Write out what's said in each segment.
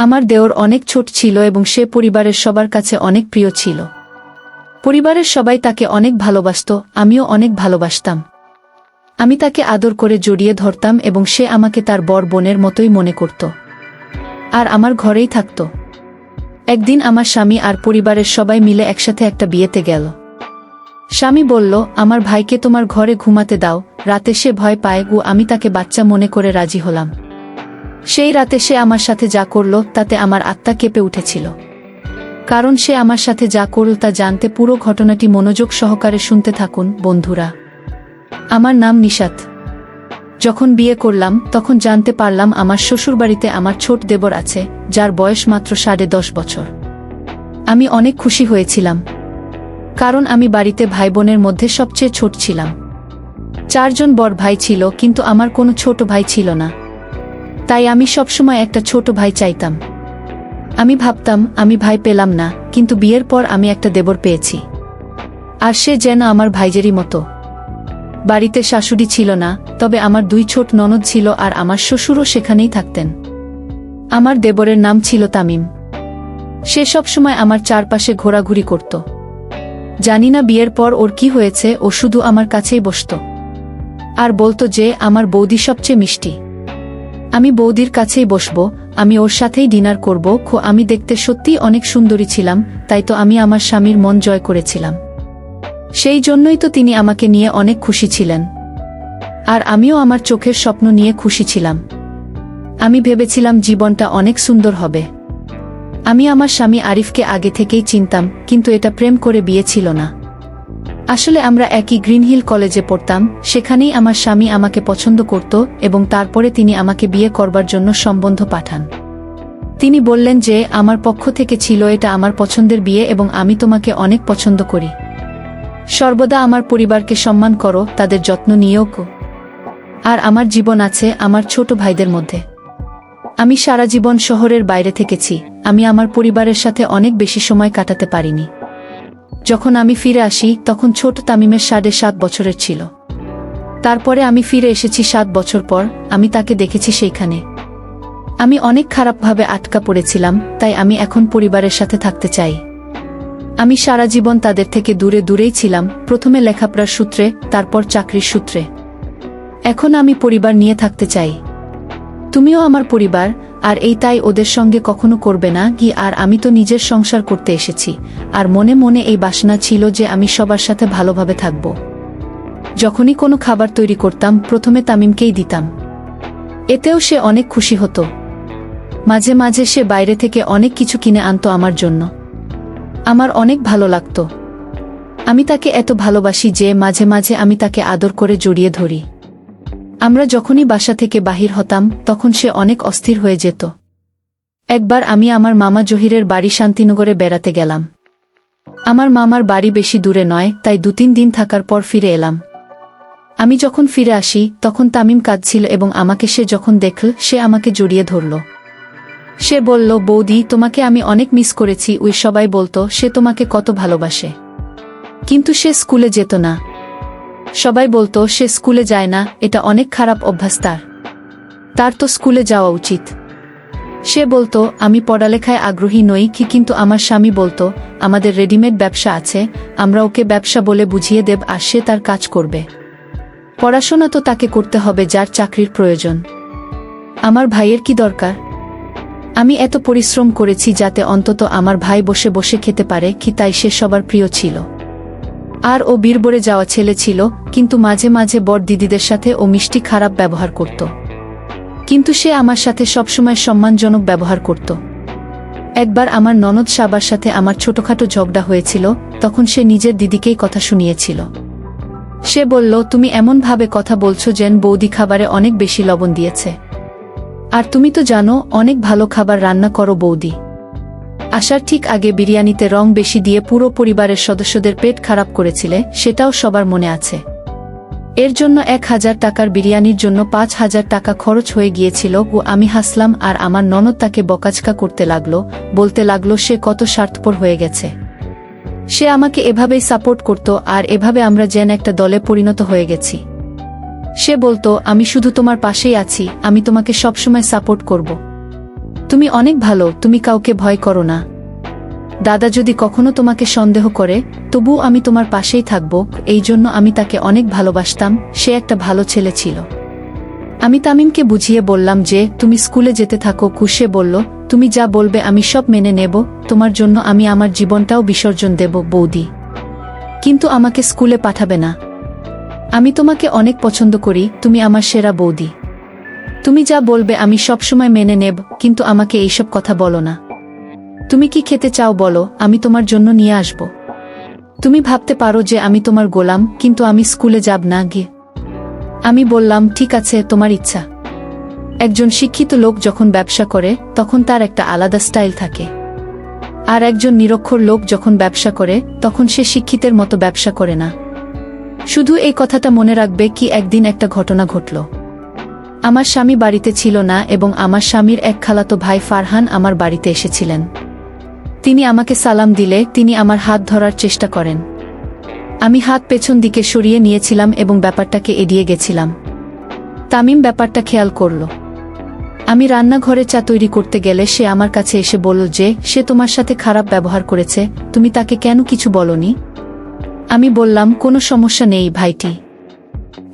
আমার দেওর অনেক ছোট ছিল এবং সে পরিবারের সবার কাছে অনেক প্রিয় ছিল। পরিবারের সবাই তাকে অনেক ভালোবাসত, আমিও অনেক ভালোবাসতাম। আমি তাকে আদর করে জড়িয়ে ধরতাম এবং সে আমাকে তার বড় বোনের মতোই মনে করত আর আমার ঘরেই থাকত। একদিন আমার স্বামী আর পরিবারের সবাই মিলে একসাথে একটা বিয়েতে গেল। স্বামী বলল, আমার ভাইকে তোমার ঘরে ঘুমাতে দাও। রাতে সে ভয় পায় আমি তাকে বাচ্চা মনে করে রাজি হলাম। সেই রাতে সে আমার সাথে যা করল তাতে আমার আত্মা কেঁপে উঠেছিল, কারণ সে আমার সাথে যা করল তা জানতে পুরো ঘটনাটি মনোযোগ সহকারে শুনতে থাকুন বন্ধুরা। আমার নাম নিশাত। যখন বিয়ে করলাম তখন জানতে পারলাম আমার শ্বশুরবাড়িতে আমার ছোট দেবর আছে, যার বয়স মাত্র 10.5 বছর। আমি অনেক খুশি হয়েছিলাম, কারণ আমি বাড়িতে ভাই বোনের মধ্যে সবচেয়ে ছোট ছিলাম। 4 জন বড় ভাই ছিল, কিন্তু আমার কোনো ছোট ভাই ছিল না। তাই আমি সবসময় একটা ছোট ভাই চাইতাম। আমি ভাবতাম আমি ভাই পেলাম না, কিন্তু বিয়ের পর আমি একটা দেবর পেয়েছি, আর সে যেন আমার ভাইজেরই মতো। বাড়িতে শাশুড়ি ছিল না, তবে আমার 2 ছোট ননদ ছিল আর আমার শ্বশুরও সেখানেই থাকতেন। আমার দেবরের নাম ছিল তামিম। সে সবসময় আমার চারপাশে ঘোরাঘুরি করত। জানি না বিয়ের পর ওর কি হয়েছে, ও শুধু আমার কাছেই বসত আর বলতো যে আমার বৌদি সবচেয়ে মিষ্টি। আমি বৌদির কাছেই বসব, আমি ওর সাথেই ডিনার করব। আমি দেখতে সত্যিই অনেক সুন্দরী ছিলাম, তাই তো আমি আমার স্বামীর মন জয় করেছিলাম। সেই জন্যই তো তিনি আমাকে নিয়ে অনেক খুশি ছিলেন, আর আমিও আমার চোখের স্বপ্ন নিয়ে খুশি ছিলাম। আমি ভেবেছিলাম জীবনটা অনেক সুন্দর হবে। আমি আমার স্বামী আরিফকে আগে থেকেই চিনতাম, কিন্তু এটা প্রেম করে বিয়ে ছিল না। আসলে আমরা একই গ্রিন হিল কলেজে পড়তাম, সেখানেই আমার স্বামী আমাকে পছন্দ করত এবং তারপরে তিনি আমাকে বিয়ে করবার জন্য সম্বন্ধ পাঠান। তিনি বললেন যে আমার পক্ষ থেকে ছিল এটা আমার পছন্দের বিয়ে এবং আমি তোমাকে অনেক পছন্দ করি। সর্বদা আমার পরিবারকে সম্মান করো, তাদের যত্ন নিও। আর আমার জীবন আছে আমার ছোট ভাইদের মধ্যে। আমি সারা জীবন শহরের বাইরে থেকেছি, আমি আমার পরিবারের সাথে অনেক বেশি সময় কাটাতে পারিনি। যখন আমি ফিরে আসি তখন ছোট তামিমের 7.5 বছরের ছিল। তারপরে আমি ফিরে এসেছি 7 বছর পর, আমি তাকে দেখেছি সেইখানে। আমি অনেক খারাপভাবে আটকা পড়েছিলাম, তাই আমি এখন পরিবারের সাথে থাকতে চাই। আমি সারা জীবন তাদের থেকে দূরে দূরেই ছিলাম, প্রথমে লেখাপড়ার সূত্রে, তারপর চাকরির সূত্রে। এখন আমি পরিবার নিয়ে থাকতে চাই। তুমিও আমার পরিবার, আর এই তাই ওদের সঙ্গে কখনো করবে না কি? আর আমি তো নিজের সংসার করতে এসেছি, আর মনে মনে এই বাসনা ছিল যে আমি সবার সাথে ভালোভাবে থাকব। যখনই কোনো খাবার তৈরি করতাম প্রথমে তামিমকেই দিতাম, এতেও সে অনেক খুশি হতো। মাঝে মাঝে সে বাইরে থেকে অনেক কিছু কিনে আনতো আমার জন্য। আমার অনেক ভালো লাগতো। আমি তাকে এত ভালোবাসি যে মাঝে মাঝে আমি তাকে আদর করে জড়িয়ে ধরি। আমরা যখনই বাসা থেকে বাহির হতাম তখন সে অনেক অস্থির হয়ে যেত। একবার আমি আমার মামা জহিরের বাড়ি শান্তিনগরে বেড়াতে গেলাম। আমার মামার বাড়ি বেশি দূরে নয়, তাই 2-3 দিন থাকার পর ফিরে এলাম। আমি যখন ফিরে আসি তখন তামিম কাঁদছিল এবং আমাকে সে যখন দেখল সে আমাকে জড়িয়ে ধরল। সে বলল, বৌদি, তোমাকে আমি অনেক মিস করেছি। ওই সবাই বলতো সে তোমাকে কত ভালোবাসে, কিন্তু সে স্কুলে যেত না। সবাই বলতো সে স্কুলে যায় না, এটা অনেক খারাপ অভ্যাস তার তো স্কুলে যাওয়া উচিত। সে বলতো আমি পড়ালেখায় আগ্রহী নই কিন্তু আমার স্বামী বলতো আমাদের রেডিমেড ব্যবসা আছে, আমরা ওকে ব্যবসা বলে বুঝিয়ে দেব আর সে তার কাজ করবে। পড়াশোনা তো তাকে করতে হবে যার চাকরির প্রয়োজন। আমার ভাইয়ের কি দরকার? আমি এত পরিশ্রম করেছি যাতে অন্তত আমার ভাই বসে বসে খেতে পারে তাই সে সবার প্রিয় ছিল। আর ও বীরবরে যাওয়া ছেলে ছিল, কিন্তু মাঝে মাঝে বড় দিদিদের সাথে ও মিষ্টি খারাপ ব্যবহার করত। কিন্তু সে আমার সাথে সবসময় সম্মানজনক ব্যবহার করত। একবার আমার ননদ সাবার সাথে আমার ছোটখাটো ঝগড়া হয়েছিল, তখন সে নিজের দিদিকেই কথা শুনিয়েছিল। সে বলল, তুমি এমনভাবে কথা বলছো যেন বৌদি খাবারে অনেক বেশি লবণ দিয়েছে। আর তুমি তো জানো অনেক ভালো খাবার রান্না করো বৌদি। আসার ঠিক আগে বিরিয়ানিতে রং বেশি দিয়ে পুরো পরিবারের সদস্যদের পেট খারাপ করেছিলে, সেটাও সবার মনে আছে। এর জন্য 1000 টাকার বিরিয়ানির জন্য 5000 টাকা খরচ হয়ে গিয়েছিল। আমি হাসলাম আর আমার ননদ তাকে বকাঝকা করতে লাগলো, বলতে লাগলো সে কত স্বার্থপর হয়ে গেছে। সে আমাকে এভাবেই সাপোর্ট করত আর এভাবে আমরা যেন একটা দলে পরিণত হয়ে গেছি। সে বলতো আমি শুধু তোমার পাশেই আছি, আমি তোমাকে সবসময় সাপোর্ট করব। তুমি অনেক ভালো, তুমি কাউকে ভয় করো না। দাদা যদি কখনো তোমাকে সন্দেহ করে, তবু আমি তোমার পাশেই থাকব, এই জন্য আমি তাকে অনেক ভালোবাসতাম, সে একটা ভালো ছেলে ছিল। আমি তামিমকে বুঝিয়ে বললাম যে তুমি স্কুলে যেতে থাকো। সে বলল, তুমি যা বলবে আমি সব মেনে নেব, তোমার জন্য আমি আমার জীবনটাও বিসর্জন দেব বৌদি, কিন্তু আমাকে স্কুলে পাঠাবে না। আমি তোমাকে অনেক পছন্দ করি, তুমি আমার সেরা বৌদি। তুমি যা বলবে আমি সবসময় মেনে নেব, কিন্তু আমাকে এইসব কথা বলো না। তুমি কি খেতে চাও বলো, আমি তোমার জন্য নিয়ে আসব। তুমি ভাবতে পারো যে আমি তোমার গোলাম, কিন্তু আমি স্কুলে যাব না গিয়ে। আমি বললাম, ঠিক আছে, তোমার ইচ্ছা। একজন শিক্ষিত লোক যখন ব্যবসা করে তখন তার একটা আলাদা স্টাইল থাকে, আর একজন নিরক্ষর লোক যখন ব্যবসা করে তখন সে শিক্ষিতের মতো ব্যবসা করে না। শুধু এই কথাটা মনে রাখবে কি একদিন একটা ঘটনা ঘটল। আমার স্বামী বাড়িতে ছিল না এবং আমার স্বামীর এক খালাতো ভাই ফারহান আমার বাড়িতে এসেছিলেন। তিনি আমাকে সালাম দিলে তিনি আমার হাত ধরার চেষ্টা করেন। আমি হাত পেছন দিকে সরিয়ে নিয়েছিলাম এবং ব্যাপারটাকে এড়িয়ে গেছিলাম। তামিম ব্যাপারটা খেয়াল করল। আমি রান্নাঘরে চা তৈরি করতে গেলে সে আমার কাছে এসে বলল যে সে তোমার সাথে খারাপ ব্যবহার করেছে, তুমি তাকে কেন কিছু বলনি? আমি বললাম, কোনো সমস্যা নেই ভাইটি,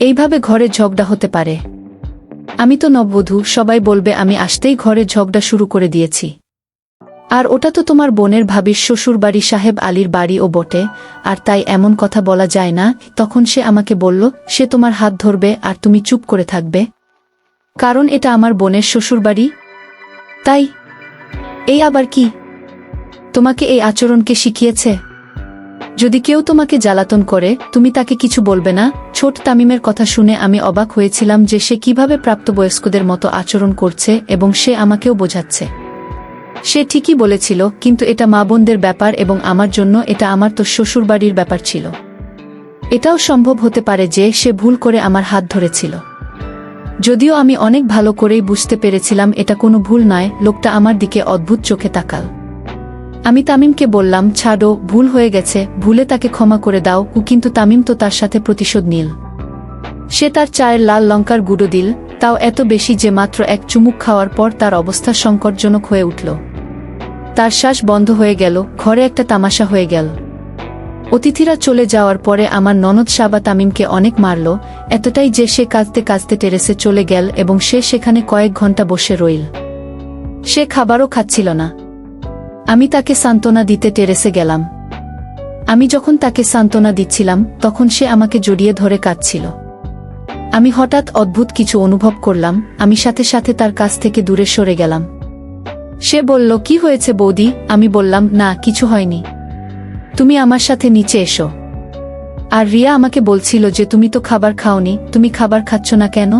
এইভাবে ঘরে ঝগড়া হতে পারে। আমি তো নববধূ, সবাই বলবে আমি আসতেই ঘরে ঝগড়া শুরু করে দিয়েছি। আর ওটা তো তোমার বোনের ভাবির শ্বশুরবাড়ি, সাহেব আলীর বাড়িও বটে, আর তাই এমন কথা বলা যায় না। তখন সে আমাকে বলল সে তোমার হাত ধরবে আর তুমি চুপ করে থাকবে, কারণ এটা আমার বোনের শ্বশুরবাড়ি। তাই এই আবার কি? তোমাকে এই আচরণকে শিখিয়েছে? যদি কেউ তোমাকে জ্বালাতন করে তুমি তাকে কিছু বলবে না? ছোট তামিমের কথা শুনে আমি অবাক হয়েছিলাম যে সে কিভাবে প্রাপ্তবয়স্কদের মতো আচরণ করছে, এবং সে আমাকেও বোঝাচ্ছে। সে ঠিকই বলেছিল, কিন্তু এটা মা বোনদের ব্যাপার এবং আমার জন্য এটা আমার তো শ্বশুরবাড়ির ব্যাপার ছিল। এটাও সম্ভব হতে পারে যে সে ভুল করে আমার হাত ধরেছিল। যদিও আমি অনেক ভালো করেই বুঝতে পেরেছিলাম এটা কোনো ভুল নয়, লোকটা আমার দিকে অদ্ভুত চোখে তাকাল। আমি তামিমকে বললাম, ছাড়ো, ভুল হয়ে গেছে, ভুলে তাকে ক্ষমা করে দাও। কিন্তু তামিম তো তার সাথে প্রতিশোধ নিল। সে তার চায়ের লাল লঙ্কার গুঁড়ো দিল, তাও এত বেশি যে মাত্র এক চুমুক খাওয়ার পর তার অবস্থা সংকটজনক হয়ে উঠল। তার শ্বাস বন্ধ হয়ে গেল, ঘরে একটা তামাশা হয়ে গেল। অতিথিরা চলে যাওয়ার পরে আমার ননদ সাবা তামিমকে অনেক মারল, এতটাই যে সে কাঁদতে কাঁদতে টেরেসে চলে গেল এবং সে সেখানে কয়েক ঘন্টা বসে রইল। সে খাবারও খাচ্ছিল না। আমি তাকে সান্ত্বনা দিতে টেরেসে গেলাম। আমি যখন তাকে সান্ত্বনা দিচ্ছিলাম তখন সে আমাকে জড়িয়ে ধরে কাঁদছিল। আমি হঠাৎ অদ্ভুত কিছু অনুভব করলাম, আমি সাথে সাথে তার কাছ থেকে দূরে সরে গেলাম। সে বলল, কি হয়েছে বৌদি? আমি বললাম, না কিছু হয়নি, তুমি আমার সাথে নিচে এসো। আর রিয়া আমাকে বলছিল যে তুমি তো খাবার খাওনি, তুমি খাবার খাচ্ছ না কেন?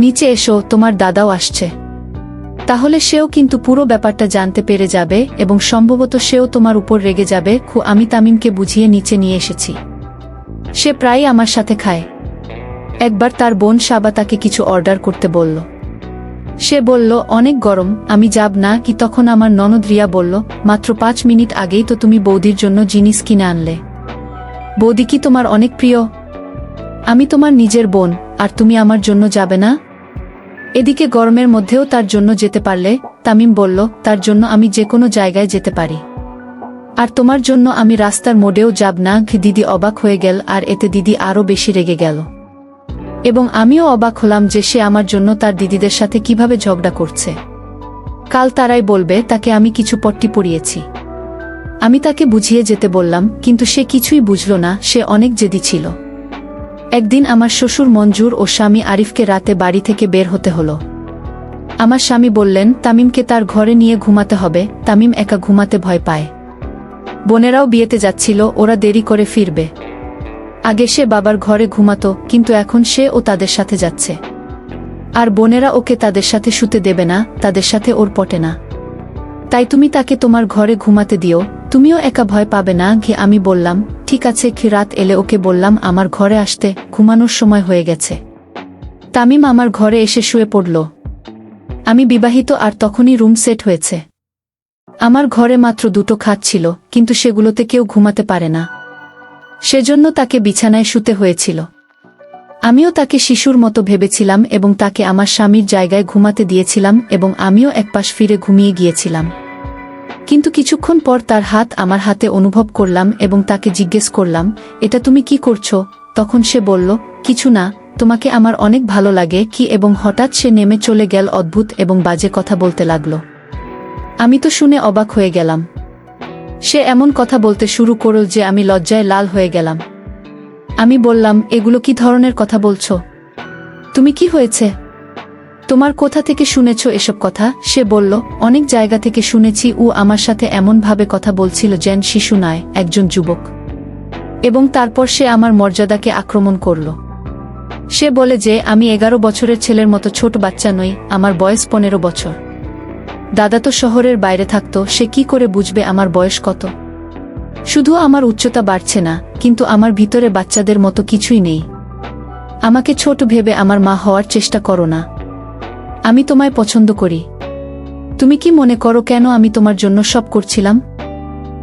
নিচে এসো, তোমার দাদাও আসছে। তাহলে সেও কিন্তু পুরো ব্যাপারটা জানতে পেরে যাবে এবং সম্ভবত সেও তোমার উপর রেগে যাবে। আমি তামিমকে বুঝিয়ে নিচে নিয়ে এসেছি। সে প্রায়ই আমার সাথে খায়। একবার তার বোন সাবা তাকে কিছু অর্ডার করতে বলল। সে বলল, অনেক গরম, আমি যাব না কি? তখন আমার ননদ রিয়া বলল, মাত্র 5 মিনিট আগেই তো তুমি বৌদির জন্য জিনিস কিনে আনলে। বৌদি কি তোমার অনেক প্রিয়? আমি তোমার নিজের বোন, আর তুমি আমার জন্য যাবে না? এদিকে গরমের মধ্যেও তার জন্য যেতে পারলে? তামিম বলল, তার জন্য আমি যে কোনো জায়গায় যেতে পারি, আর তোমার জন্য আমি রাস্তার মোড়েও যাব না। দিদি অবাক হয়ে গেল, আর এতে দিদি আরও বেশি রেগে গেল এবং আমিও অবাক হলাম যে সে আমার জন্য তার দিদিদের সাথে কিভাবে ঝগড়া করছে। কাল তারাই বলবে তাকে আমি কিছু পট্টি পরিয়েছি। আমি তাকে বুঝিয়ে যেতে বললাম, কিন্তু সে কিছুই বুঝল না, সে অনেক জেদি ছিল। একদিন আমার শ্বশুর মঞ্জুর ও স্বামী আরিফকে রাতে বাড়ি থেকে বের হতে হলো। আমার স্বামী বললেন তামিমকে তার ঘরে নিয়ে ঘুমাতে হবে, তামিম একা ঘুমাতে ভয় পায়। বোনেরাও বিয়েতে যাচ্ছিল, ওরা দেরি করে ফিরবে। আগে সে বাবার ঘরে ঘুমাতো, কিন্তু এখন সে ও তাদের সাথে যাচ্ছে, আর বোনেরা ওকে তাদের সাথে শুতে দেবে না, তাদের সাথে ওর পটে না। তাই তুমি তাকে তোমার ঘরে ঘুমাতে দিও, তুমিও একা ভয় পাবে না। আমি বললাম, ঠিক আছে। রাত এলে ওকে বললাম আমার ঘরে আসতে, ঘুমানোর সময় হয়ে গেছে। তামিম আমার ঘরে এসে শুয়ে পড়ল। আমি বিবাহিত, আর তখনই রুম সেট হয়েছে। আমার ঘরে মাত্র 2টো খাট ছিল, কিন্তু সেগুলোতে কেউ ঘুমাতে পারে না, সেজন্য তাকে বিছানায় শুতে হয়েছিল। আমিও তাকে শিশুর মতো ভেবেছিলাম এবং তাকে আমার স্বামীর জায়গায় ঘুমাতে দিয়েছিলাম এবং আমিও একপাশ ফিরে ঘুমিয়ে গিয়েছিলাম। কিন্তু কিছুক্ষণ পর তার হাত আমার হাতে অনুভব করলাম এবং তাকে জিজ্ঞেস করলাম, এটা তুমি কি করছো? তখন সে বলল, কিছু না, তোমাকে আমার অনেক ভালো লাগে কি। এবং হঠাৎ সে নেমে চলে গেল অদ্ভুত এবং বাজে কথা বলতে লাগল। আমি তো শুনে অবাক হয়ে গেলাম। সে এমন কথা বলতে শুরু করল যে আমি লজ্জায় লাল হয়ে গেলাম। আমি বললাম, এগুলো কি ধরনের কথা বলছো? তুমি কি হয়েছে? তোমার কোথা থেকে শুনেছ এসব কথা? সে বলল, অনেক জায়গা থেকে শুনেছি। ও আমার সাথে এমনভাবে কথা বলছিল যেন শিশু নয়, একজন যুবক। এবং তারপর সে আমার মর্যাদাকে আক্রমণ করল। সে বলে যে আমি 11 বছরের ছেলের মতো ছোট বাচ্চা নই, আমার বয়স 15 বছর। দাদা তো শহরের বাইরে থাকতো, সে কি করে বুঝবে আমার বয়স কত? শুধু আমার উচ্চতা বাড়ছে না, কিন্তু আমার ভিতরে বাচ্চাদের মতো কিছুই নেই। আমাকে ছোট ভেবে আমার মা হওয়ার চেষ্টা করো না। আমি তোমায় পছন্দ করি। তুমি কি মনে করো কেন আমি তোমার জন্য সব করছিলাম?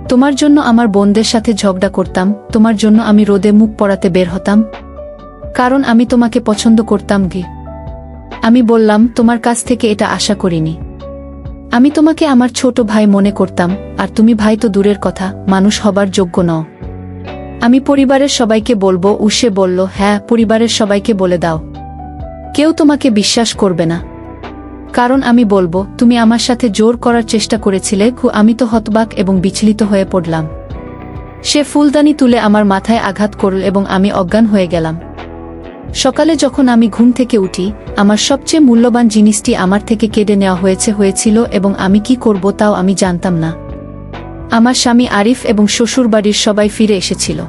তোমার জন্য আমার বোনদের সাথে ঝগড়া করতাম, তোমার জন্য আমি রোদে মুখ পড়াতে বের হতাম, কারণ আমি তোমাকে পছন্দ করতাম কি? আমি বললাম, তোমার কাছ থেকে এটা আশা করিনি। আমি তোমাকে আমার ছোট ভাই মনে করতাম, আর তুমি ভাই তো দূরের কথা, মানুষ হবার যোগ্য নও। আমি পরিবারের সবাইকে বলবো। সে বলল, হ্যাঁ, পরিবারের সবাইকে বলে দাও। কেউ তোমাকে বিশ্বাস করবে না, কারণ আমি বলবো তুমি আমার সাথে জোর করার চেষ্টা করেছিলে। আমি তো হতবাক এবং বিচলিত হয়ে পড়লাম। সে ফুলদানি তুলে আমার মাথায় আঘাত করল এবং আমি অজ্ঞান হয়ে গেলাম। সকালে যখন আমি ঘুম থেকে উঠি, আমার সবচেয়ে মূল্যবান জিনিসটি আমার থেকে কেড়ে নেওয়া হয়েছিল এবং আমি কি করব তাও আমি জানতাম না। আমার স্বামী আরিফ এবং শ্বশুরবাড়ির সবাই ফিরে এসেছিল।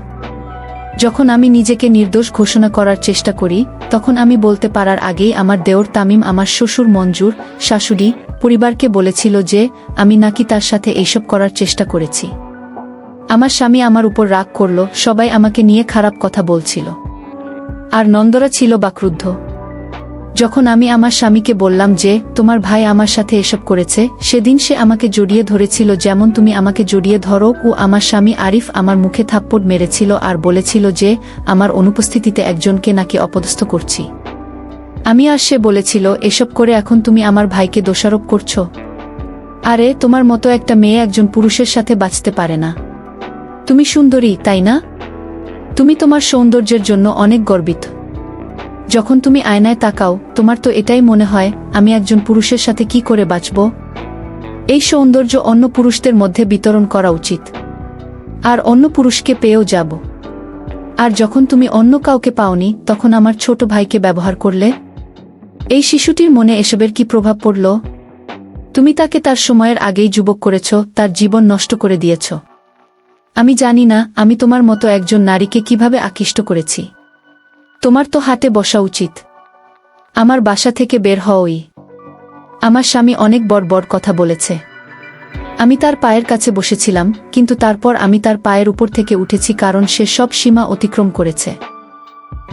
যখন আমি নিজেকে নির্দোষ ঘোষণা করার চেষ্টা করি, তখন আমি বলতে পারার আগেই আমার দেওর তামিম, আমার শ্বশুর মঞ্জুর, শাশুড়ি, পরিবারকে বলেছিল যে আমি নাকি তার সাথে এইসব করার চেষ্টা করেছি। আমার স্বামী আমার উপর রাগ করল, সবাই আমাকে নিয়ে খারাপ কথা বলছিল। আর নন্দরা ছিল বাকরুদ্ধ। যখন আমি আমার স্বামীকে বললাম যে তোমার ভাই আমার সাথে এসব করেছে, সেদিন সে আমাকে জড়িয়ে ধরেছিল যেমন তুমি আমাকে জড়িয়ে ধরো। আমার স্বামী আরিফ আমার মুখে থাপ্পড় মেরেছিল আর বলেছিল যে আমার অনুপস্থিতিতে একজনকে নাকি অপদস্থ করছি আমি। আর সে বলেছিল, এসব করে এখন তুমি আমার ভাইকে দোষারোপ করছো। আরে, তোমার মতো একটা মেয়ে একজন পুরুষের সাথে বাঁচতে পারে না। তুমি সুন্দরী, তাই না? তুমি তোমার সৌন্দর্যের জন্য অনেক গর্বিত। যখন তুমি আয়নায় তাকাও, তোমার তো এটাই মনে হয় আমি একজন পুরুষের সাথে কি করে বাঁচব। এই সৌন্দর্য অন্য পুরুষদের মধ্যে বিতরণ করা উচিত, আর অন্য পুরুষকে পেয়েও যাব। আর যখন তুমি অন্য কাউকে পাওনি, তখন আমার ছোট ভাইকে ব্যবহার করলে। এই শিশুটির মনে এসবের কি প্রভাব পড়ল? তুমি তাকে তার সময়ের আগেই যুবক করেছ, তার জীবন নষ্ট করে দিয়েছ। আমি জানি না আমি তোমার মতো একজন নারীকে কিভাবে আকৃষ্ট করেছি। তোমার তো হাটে বসা উচিত। আমার বাসা থেকে বের হওই। আমার স্বামী অনেক বড় কথা বলেছে। আমি তার পায়ের কাছে বসেছিলাম, কিন্তু তারপর আমি তার পায়ের উপর থেকে উঠেছি, কারণ সে সব সীমা অতিক্রম করেছে।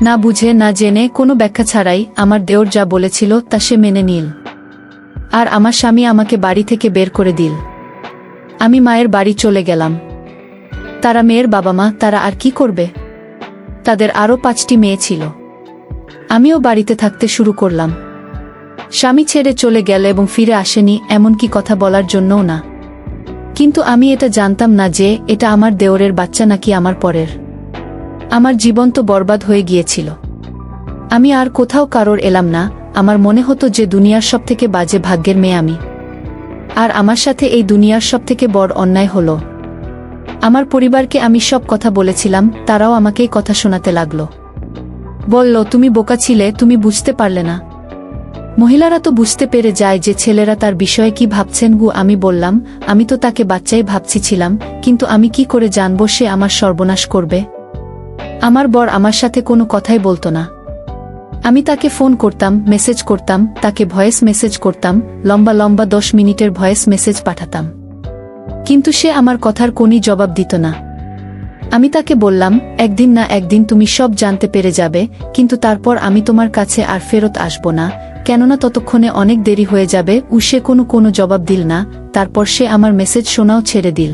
না বুঝে, না জেনে, কোনো ব্যাখ্যা ছাড়াই আমার দেওর যা বলেছিল তা সে মেনে নিল। আর আমার স্বামী আমাকে বাড়ি থেকে বের করে দিল। আমি মায়ের বাড়ি চলে গেলাম। তারা মেয়ের বাবা মা, তারা আর কি করবে? তাদের আরও 5টি মেয়ে ছিল। আমিও বাড়িতে থাকতে শুরু করলাম। স্বামী ছেড়ে চলে গেল এবং ফিরে আসেনি, এমনকি কথা বলার জন্যও না। কিন্তু আমি এটা জানতাম না যে এটা আমার দেওরের বাচ্চা নাকি আমার পরের। আমার জীবন তো বরবাদ হয়ে গিয়েছিল। আমি আর কোথাও কারোর এলাম না। আমার মনে হতো যে দুনিয়ার সবথেকে বাজে ভাগ্যের মেয়ে আমি। আর আমার সাথে এই দুনিয়ার সবথেকে বড় অন্যায় হলো। আমার পরিবারকে আমি সব কথা বলেছিলাম, তারাও আমাকেই কথা শোনাতে লাগলো। বলল, তুমি বোকা ছিলে, তুমি বুঝতে পারলে না। মহিলারা তো বুঝতে পেরে যায় যে ছেলেরা তার বিষয়ে কি ভাবছেন। আমি বললাম, আমি তো তাকে বাচ্চাই ভাবছিলাম, কিন্তু আমি কি করে জানবো সে আমার সর্বনাশ করবে? আমার বর আমার সাথে কোনো কথাই বলতো না। আমি তাকে ফোন করতাম, মেসেজ করতাম, তাকে ভয়েস মেসেজ করতাম, লম্বা লম্বা 10 মিনিটের ভয়েস মেসেজ পাঠাতাম, কিন্তু সে আমার কথার কোনই জবাব দিত না। আমি তাকে বললাম, একদিন না একদিন তুমি সব জানতে পেরে যাবে, কিন্তু তারপর আমি তোমার কাছে আর ফেরত আসব না, কেননা ততক্ষণে অনেক দেরি হয়ে যাবে। সে কোনো জবাব দিল না। তারপর সে আমার মেসেজ শোনাও ছেড়ে দিল।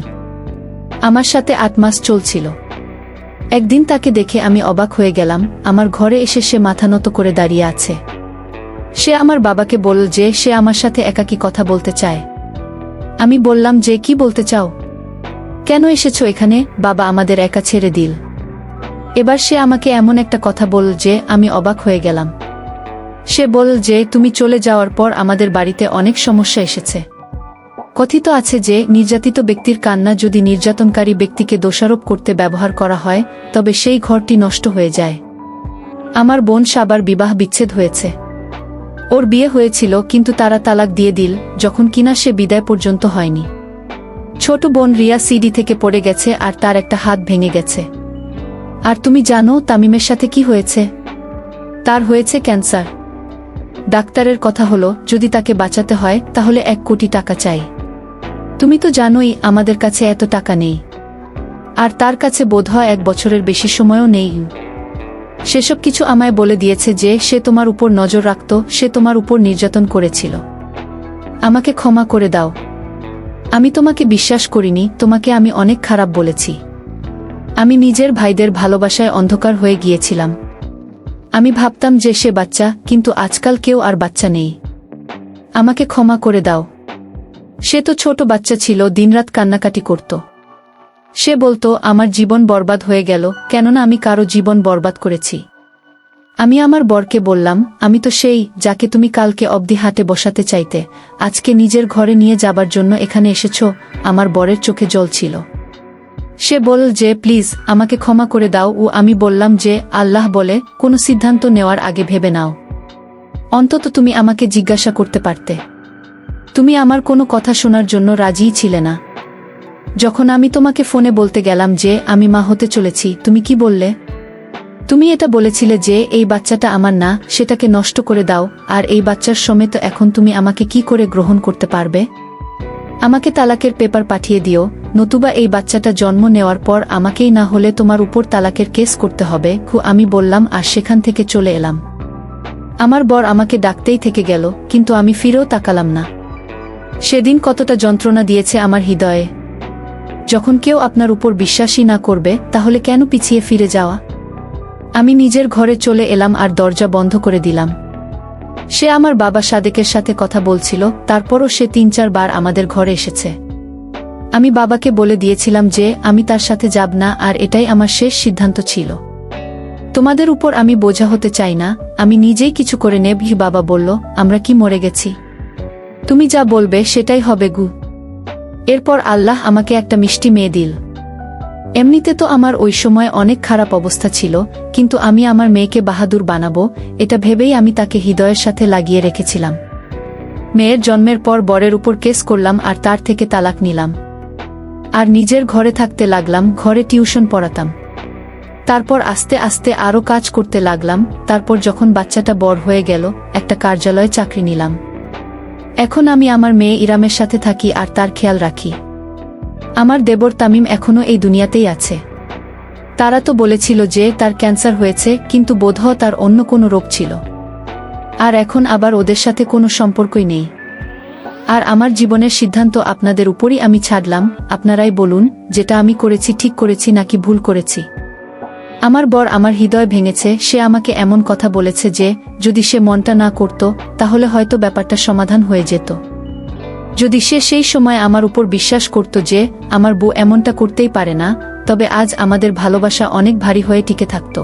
আমার সাথে 8 মাস চলছিল। একদিন তাকে দেখে আমি অবাক হয়ে গেলাম। আমার ঘরে এসে সে মাথা নত করে দাঁড়িয়ে আছে। সে আমার বাবাকে বলল যে সে আমার সাথে একাকী কথা বলতে চায়। আমি বললাম যে কি বলতে চাও, কেন এসেছো এখানে? বাবা আমাদের একা ছেড়ে দিল। এবার সে আমাকে এমন একটা কথা বলল যে আমি অবাক হয়ে গেলাম। সে বলল যে তুমি চলে যাওয়ার পর আমাদের বাড়িতে অনেক সমস্যা এসেছে। কথিত আছে যে নির্যাতিত ব্যক্তির কান্না যদি নির্যাতনকারী ব্যক্তিকে দোষারোপ করতে ব্যবহার করা হয় তবে সেই ঘরটি নষ্ট হয়ে যায়। আমার বোন সাবার বিবাহ বিচ্ছেদ হয়েছে। ওর বিয়ে হয়েছিল কিন্তু তারা তালাক দিয়ে দিল যখন কিনা সে বিদায় পর্যন্ত হয়নি। ছোট বোন রিয়া সিডি থেকে পড়ে গেছে আর তার একটা হাত ভেঙে গেছে। আর তুমি জানো তামিমের সাথে কি হয়েছে? তার হয়েছে ক্যান্সার। ডাক্তারের কথা হলো যদি তাকে বাঁচাতে হয় তাহলে 1 কোটি টাকা চাই। তুমি তো জানোই আমাদের কাছে এত টাকা নেই, আর তার কাছে বোধহয় 1 বছরের বেশি সময়ও নেই। সেসব কিছু আমায় বলে দিয়েছে যে সে তোমার উপর নজর রাখত, সে তোমার উপর নির্যাতন করেছিল। আমাকে ক্ষমা করে দাও। আমি তোমাকে বিশ্বাস করিনি, তোমাকে আমি অনেক খারাপ বলেছি। আমি নিজের ভাইদের ভালোবাসায় অন্ধকার হয়ে গিয়েছিলাম। আমি ভাবতাম যে সে বাচ্চা, কিন্তু আজকাল কেউ আর বাচ্চা নেই। আমাকে ক্ষমা করে দাও। সে তো ছোট বাচ্চা ছিল, দিনরাত কান্নাকাটি করত। সে বলতো আমার জীবন বরবাদ হয়ে গেল, কেননা আমি কারো জীবন বরবাদ করেছি। আমি আমার বরকে বললাম আমি তো সেই যাকে তুমি কালকে অবধি হাটে বসাতে চাইতে, আজকে নিজের ঘরে নিয়ে যাবার জন্য এখানে এসেছো। আমার বরের চোখে জল ছিল। সে বলল যে প্লিজ আমাকে ক্ষমা করে দাও। ও আমি বললাম যে আল্লাহ বলে কোনো সিদ্ধান্ত নেওয়ার আগে ভেবে নাও। অন্তত তুমি আমাকে জিজ্ঞাসা করতে পারতে। তুমি আমার কোনো কথা শোনার জন্য রাজিই ছিলে না। যখন আমি তোমাকে ফোনে বলতে গেলাম যে আমি মা হতে চলেছি, তুমি কি বললে? তুমি এটা বলেছিলে যে এই বাচ্চাটা আমার না, সেটাকে নষ্ট করে দাও। আর এই বাচ্চার সমেত এখন তুমি আমাকে কি করে গ্রহণ করতে পারবে? আমাকে তালাকের পেপার পাঠিয়ে দিও, নতুবা এই বাচ্চাটা জন্ম নেওয়ার পর আমাকেই না হলে তোমার উপর তালাকের কেস করতে হবে। আমি বললাম আর সেখান থেকে চলে এলাম। আমার বর আমাকে ডাকতেই থেকে গেল, কিন্তু আমি ফিরেও তাকালাম না। সেদিন কতটা যন্ত্রণা দিয়েছে আমার হৃদয়ে। যখন কেউ আপনার উপর বিশ্বাসই না করবে তাহলে কেন পিছিয়ে ফিরে যাওয়া? আমি নিজের ঘরে চলে এলাম আর দরজা বন্ধ করে দিলাম। সে আমার বাবা সাদেকের সাথে কথা বলছিল, তারপরও সে 3-4 বার আমাদের ঘরে এসেছে। আমি বাবাকে বলে দিয়েছিলাম যে আমি তার সাথে যাব না, আর এটাই আমার শেষ সিদ্ধান্ত ছিল। তোমাদের উপর আমি বোঝা হতে চাই না, আমি নিজেই কিছু করে নেব। বাবা বলল আমরা কি মরে গেছি? তুমি যা বলবে সেটাই হবে গু। এরপর আল্লাহ আমাকে একটা মিষ্টি মেয়ে দিল। এমনিতে তো আমার ওই সময় অনেক খারাপ অবস্থা ছিল, কিন্তু আমি আমার মেয়েকে বাহাদুর বানাবো এটা ভেবেই আমি তাকে হৃদয়ের সাথে লাগিয়ে রেখেছিলাম। মেয়ের জন্মের পর বরের উপর কেস করলাম আর তার থেকে তালাক নিলাম। আর নিজের ঘরে থাকতে লাগলাম, ঘরে টিউশন পড়াতাম। তারপর আস্তে আস্তে আরও কাজ করতে লাগলাম। তারপর যখন বাচ্চাটা বড় হয়ে গেল, একটা কার্যালয়ে চাকরি নিলাম। এখন আমি আমার মেয়ে ইরামের সাথে থাকি আর তার খেয়াল রাখি। আমার দেবর তামিম এখনো এই দুনিয়াতেই আছে। তারা তো বলেছিল যে তার ক্যান্সার হয়েছে, কিন্তু বোধহয় তার অন্য কোনো রোগ ছিল। আর এখন আবার ওদের সাথে কোনো সম্পর্কই নেই। আর আমার জীবনের সিদ্ধান্ত আপনাদের উপরই আমি ছাড়লাম। আপনারাই বলুন যেটা আমি করেছি ঠিক করেছি নাকি ভুল করেছি। আমার বর আমার হৃদয় ভেঙেছে। সে আমাকে এমন কথা বলেছে যে যদি সে মনটা না করত তাহলে হয়তো ব্যাপারটা সমাধান হয়ে যেত। যদি সে সেই সময় আমার উপর বিশ্বাস করত যে আমার বউ এমনটা করতেই পারে না, তবে আজ আমাদের ভালোবাসা অনেক ভারী হয়ে টিকে থাকত।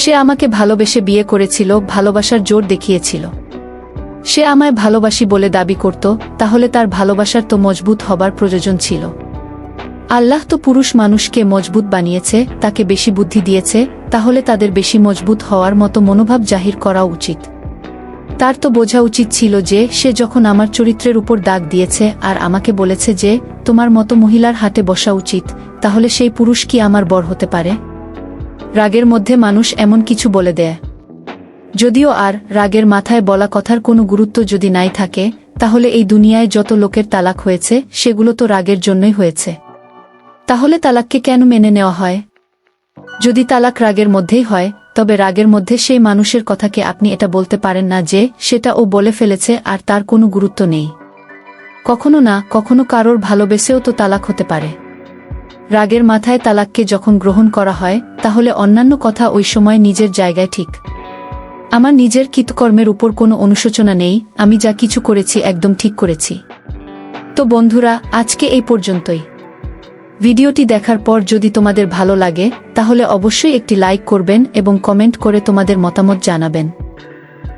সে আমাকে ভালোবেসে বিয়ে করেছিল, ভালোবাসার জোর দেখিয়েছিল। সে আমায় ভালোবাসি বলে দাবি করত, তাহলে তার ভালোবাসার তো মজবুত হবার প্রয়োজন ছিল। আল্লাহ তো পুরুষ মানুষকে মজবুত বানিয়েছে, তাকে বেশি বুদ্ধি দিয়েছে, তাহলে তাদের বেশি মজবুত হওয়ার মতো মনোভাব জাহির করা উচিত। তার তো বোঝা উচিত ছিল যে সে যখন আমার চরিত্রের উপর দাগ দিয়েছে আর আমাকে বলেছে যে তোমার মতো মহিলার হাটে বসা উচিত, তাহলে সেই পুরুষ কি আমার বর হতে পারে? রাগের মধ্যে মানুষ এমন কিছু বলে দেয়। যদিও আর রাগের মাথায় বলা কথার কোনো গুরুত্ব যদি নাই থাকে, তাহলে এই দুনিয়ায় যত লোকের তালাক হয়েছে সেগুলো তো রাগের জন্যই হয়েছে। তাহলে তালাককে কেন মেনে নেওয়া হয়? যদি তালাক রাগের মধ্যেই হয়, তবে রাগের মধ্যে সেই মানুষের কথাকে আপনি এটা বলতে পারেন না যে সেটা ও বলে ফেলেছে আর তার কোনো গুরুত্ব নেই। কখনো না কখনো কারোর ভালোবেসেও তো তালাক হতে পারে। রাগের মাথায় তালাককে যখন গ্রহণ করা হয় তাহলে অন্যান্য কথা ওই সময় নিজের জায়গায় ঠিক। আমার নিজের কৃতকর্মের উপর কোনো অনুশোচনা নেই, আমি যা কিছু করেছি একদম ঠিক করেছি। তো বন্ধুরা, আজকে এই পর্যন্তই। ভিডিওটি দেখার পর যদি তোমাদের ভালো লাগে তাহলে অবশ্যই একটি লাইক করবেন এবং কমেন্ট করে তোমাদের মতামত জানাবেন।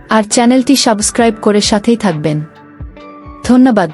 আর চ্যানেলটি সাবস্ক্রাইব করে সাথেই থাকবেন। ধন্যবাদ।